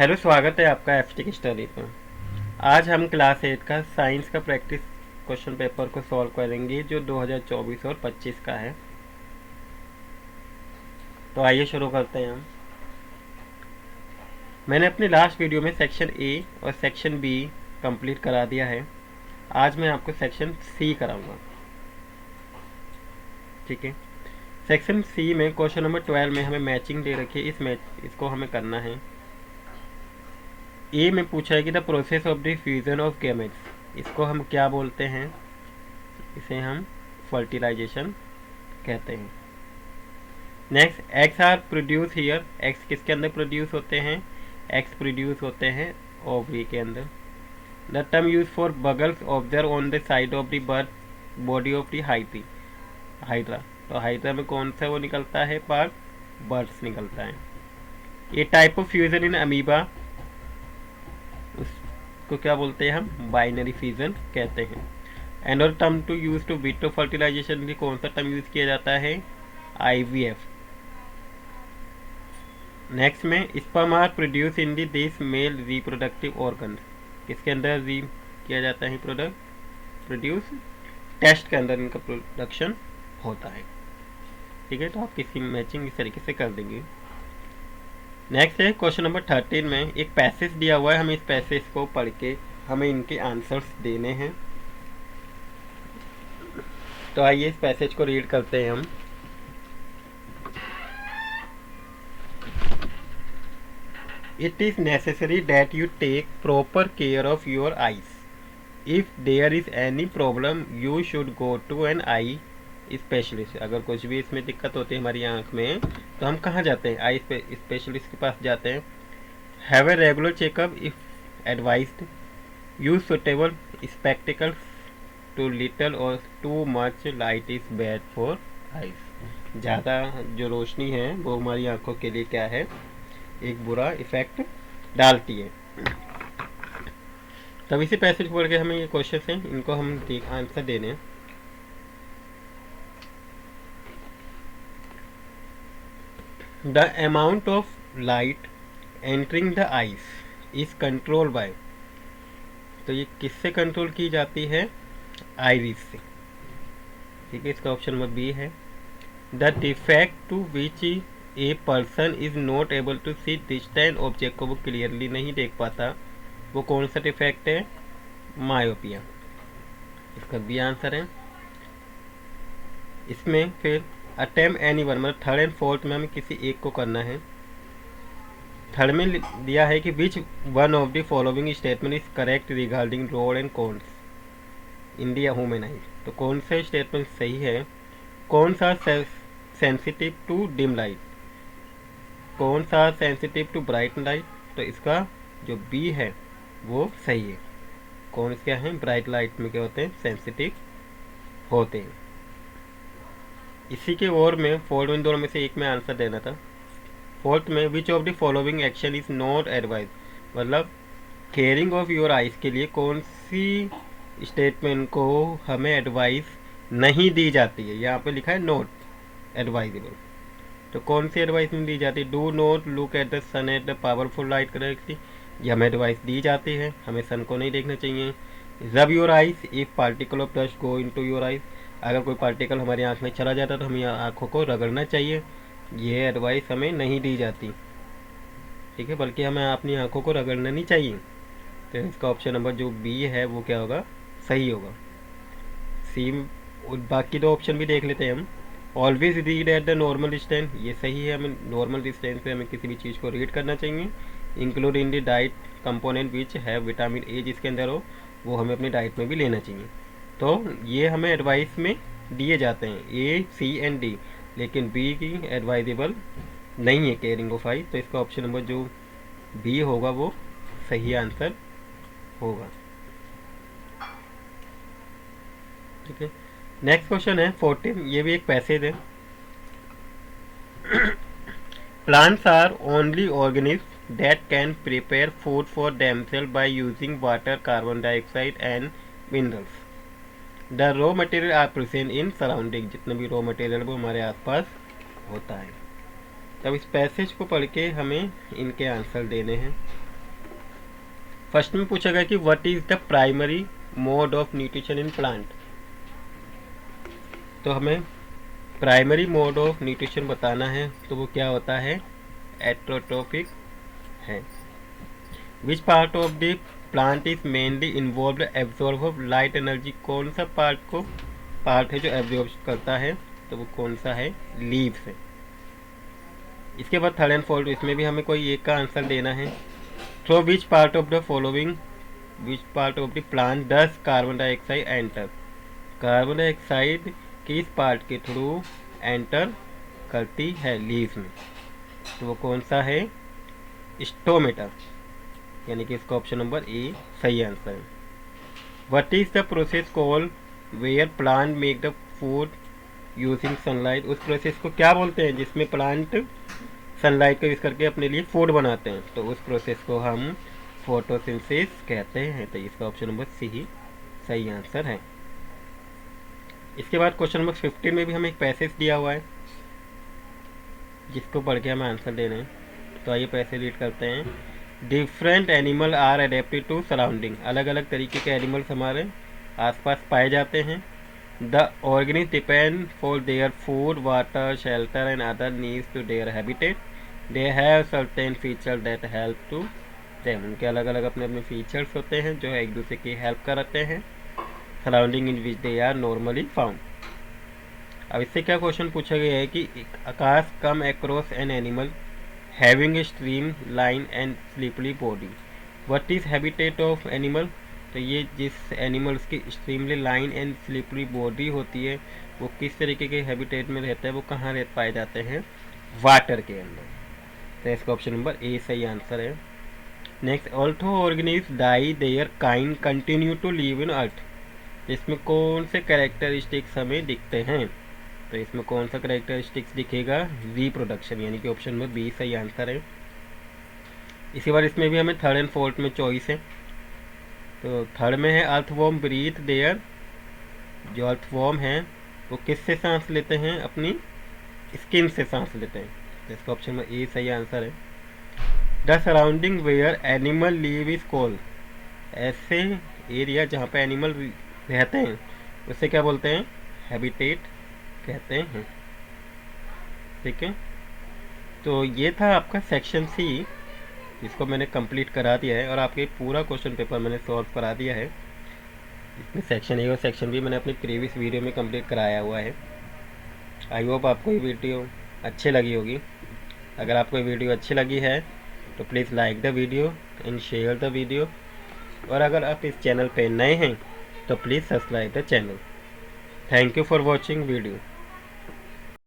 Hello, स्वागत है आपका एफटी की स्टडी पर। आज हम क्लास 8 का साइंस का प्रैक्टिस क्वेश्चन पेपर को सॉल्व करेंगे जो 2024 और 25 का है। तो आइए शुरू करते हैं हम। मैंने अपने लास्ट वीडियो में सेक्शन ए और सेक्शन बी कंप्लीट करा दिया है। आज मैं आपको सेक्शन सी कराऊंगा। ठीक है। सेक्शन सी में क्वेश्चन नंबर 12 में हमें मैचिंग दे रखी है। इसको हमें करना है। ए में पूछा है कि the process of the fusion of gametes, इसको हम क्या बोलते हैं? इसे हम फर्टिलाइजेशन कहते हैं। Next, eggs are produce here, eggs किसके अंदर प्रोड्यूस होते हैं? एग्स प्रोड्यूस होते हैं ओवरी के अंदर। The term use for bulges observe on the side of the bird body of the hydra. तो हाइड्रा में कौन सा वो निकलता है पार्ट? बर्ड्स निकलता है। ये type of fusion in amoeba, उसको क्या बोलते हैं हम? बाइनरी फ्यूजन कहते हैं। एंड और term to use to vitro fertilisation की कौन सा टर्म यूज किया जाता है? IVF। नेक्स्ट में sperm are produce in this male reproductive organ, किसके अंदर री किया जाता है प्रोड्यूस? टेस्ट के अंदर इनका प्रोडक्शन होता है। ठीक है, तो आप किसी मैचिंग इस तरीके से कर देंगे। नेक्स्ट है क्वेश्चन नंबर 13 में एक पैसेज दिया हुआ है। हमें इस पैसेज को पढ़ के हमें इनके आंसर्स देने हैं। तो आइए इस पैसेज को रीड करते हैं हम। It is necessary that you take proper care of your eyes. If there is any problem, you should go to an eye specialist. अगर कुछ भी इसमें दिक्कत होती है हमारी आंख में तो हम कहाँ जाते हैं? आई स्पेशलिस्ट के पास जाते हैं। Have a regular checkup if advised. Use suitable spectacles. Too little or too much light is bad for eyes. ज़्यादा जो रोशनी है वो हमारी आंखों के लिए क्या है? एक बुरा इफेक्ट डालती है। तब इसी पैसेज पढ़ के हमें ये क्वेश्चन हैं, इनको हम आंसर देने हैं। The amount of light entering the eyes is control by, तो ये किससे कंट्रोल की जाती है? आइरिस से। ठीक है, इसका ऑप्शन नंबर बी है। The defect to which a person is not able to see distant object को वो क्लियरली नहीं देख पाता, वो कौन सा डिफेक्ट है? मायोपिया। इसका बी आंसर है। इसमें फिर अटेम्प्ट एनी वन, मतलब थर्ड एंड फोर्थ में हमें किसी एक को करना है। थर्ड में दिया है कि which one of the following statement is correct regarding road and cons in the human आई। तो कौन सा स्टेटमेंट सही है? कौन सा सेंसिटिव टू डिम लाइट, कौन सा सेंसिटिव टू ब्राइट लाइट? तो इसका जो बी है वो सही है। कौन क्या है? ब्राइट लाइट में क्या होते हैं? सेंसिटिव होते हैं। इसी के और में फोर्थ में दोनों में से एक में आंसर देना था। फोर्थ में which of the following action is not advise, मतलब केयरिंग ऑफ योर आइज के लिए कौन सी स्टेटमेंट को हमें एडवाइस नहीं दी जाती है? यहाँ पे लिखा है नॉट एडवाइजेबल। तो कौन सी एडवाइस नहीं दी जाती? Do not look at the sun at the powerful light correctly, ये हमें एडवाइस दी जाती है, हमें सन को नहीं देखना चाहिए। Rub your eyes if particle of dust go into your eyes, अगर कोई पार्टिकल हमारी आँख में चला जाता तो हमें आँखों को रगड़ना चाहिए, ये एडवाइस हमें नहीं दी जाती। ठीक है, बल्कि हमें अपनी आँखों को रगड़ना नहीं चाहिए। तो इसका ऑप्शन नंबर जो बी है वो क्या होगा? सही होगा। सी, बाकी दो ऑप्शन भी देख लेते हैं हम। Always read at the normal distance, ये सही है, हमें नॉर्मल डिस्टेंस पे हमें किसी भी चीज़ को रीड करना चाहिए। Include in the diet component विच है विटामिन ए, जिसके अंदर हो वो हमें अपनी डाइट में भी लेना चाहिए। तो ये हमें एडवाइस में दिए जाते हैं ए, सी एंड डी, लेकिन बी की एडवाइजेबल नहीं है केयरिंग ऑफ आई। तो इसका ऑप्शन नंबर जो बी होगा वो सही आंसर होगा। ठीक है, नेक्स्ट क्वेश्चन है 14, ये भी एक पैसेज है। Plants are only organism that can prepare food for themselves by using water, carbon dioxide and minerals. The raw material are present in surrounding, जितने भी रॉ मटेरियल वो हमारे आसपास होता है। तब इस पैसेज को पढ़ के हमें इनके आंसर देने हैं। फर्स्ट में पूछा गया कि what is the primary mode of nutrition in plant. तो हमें प्राइमरी मोड ऑफ न्यूट्रिशन बताना है, तो वो क्या होता है, एट्रोट्रोपिक है। Which part of the plant is mainly involve absorb of light energy, कौन सा पार्ट है जो एब्जॉर्ब करता है, तो वो कौन सा है, लीव्स है। इसके बाद थर्ड एंड फोर्थ, इसमें भी हमें कोई एक का आंसर देना है। Through which part of the following, which part of the plant does carbon dioxide enter, carbon dioxide किस पार्ट के थ्रू एंटर करती है लीव्स में, तो वो कौन सा है, स्टोमेटा, यानी कि इसका ऑप्शन नंबर ए सही आंसर है। What is the process called where plant make the food using sunlight, उस प्रोसेस को क्या बोलते हैं जिसमें प्लांट सनलाइट का यूज करके अपने लिए फूड बनाते हैं, तो उस प्रोसेस को हम फोटोसिंथेसिस कहते हैं। तो इसका ऑप्शन नंबर सी ही सही आंसर है। इसके बाद क्वेश्चन नंबर 15 में भी हमें एक पैसेज दिया हुआ है जिसको पढ़ के हमें आंसर देना है। तो आइए पैसेज रीड करते हैं। Different animal are adapted to surrounding, अलग अलग तरीके के एनिमल्स हमारे आसपास पाए जाते हैं। The organism depend for their food, water, shelter and other needs to their habitat. They have certain feature that help to them, उनके अलग अलग अपने अपने फीचर्स होते हैं जो एक दूसरे की हेल्प करते हैं surrounding in which they are normally found. अब इससे क्या क्वेश्चन पूछा गया है कि Akash come across an animal having a streamline and slippery body, what is habitat of animal, तो ये जिस एनिमल्स की streamly line and slippery body होती है वो किस तरीके के हैबिटेट में रहता है, वो कहाँ रह पाए जाते हैं, वाटर के अंदर। तो इसका ऑप्शन नंबर ए सही आंसर है। Next, although organism die their kind continue to live in earth, इसमें कौन से कैरेक्टरिस्टिक्स हमें दिखते हैं, तो इसमें कौन सा कैरेक्टरिस्टिक्स दिखेगा, रिप्रोडक्शन, यानी कि ऑप्शन नंबर बी सही आंसर है। इसी बार इसमें भी हमें थर्ड एंड फोर्थ में चॉइस है। तो थर्ड में है अर्थवॉर्म ब्रीथ देयर, जो अर्थवॉर्म है वो किससे सांस लेते हैं, अपनी स्किन से सांस लेते हैं, तो इसका ऑप्शन में ए सही आंसर है। The surrounding where animal live is called, ऐसे एरिया जहाँ पे एनिमल रहते हैं उसे क्या बोलते हैं, हैबिटेट कहते हैं। ठीक है, तो ये था आपका सेक्शन सी, जिसको मैंने कंप्लीट करा दिया है और आपके पूरा क्वेश्चन पेपर मैंने सॉल्व करा दिया है। इसमें सेक्शन ए और सेक्शन बी मैंने अपनी प्रीवियस वीडियो में कंप्लीट कराया हुआ है। आई होप आपको ये वीडियो अच्छी लगी होगी। अगर आपको ये वीडियो अच्छी लगी है तो please like the video and share the video, और अगर आप इस चैनल पे नए हैं तो please subscribe the channel. Thank you for watching video.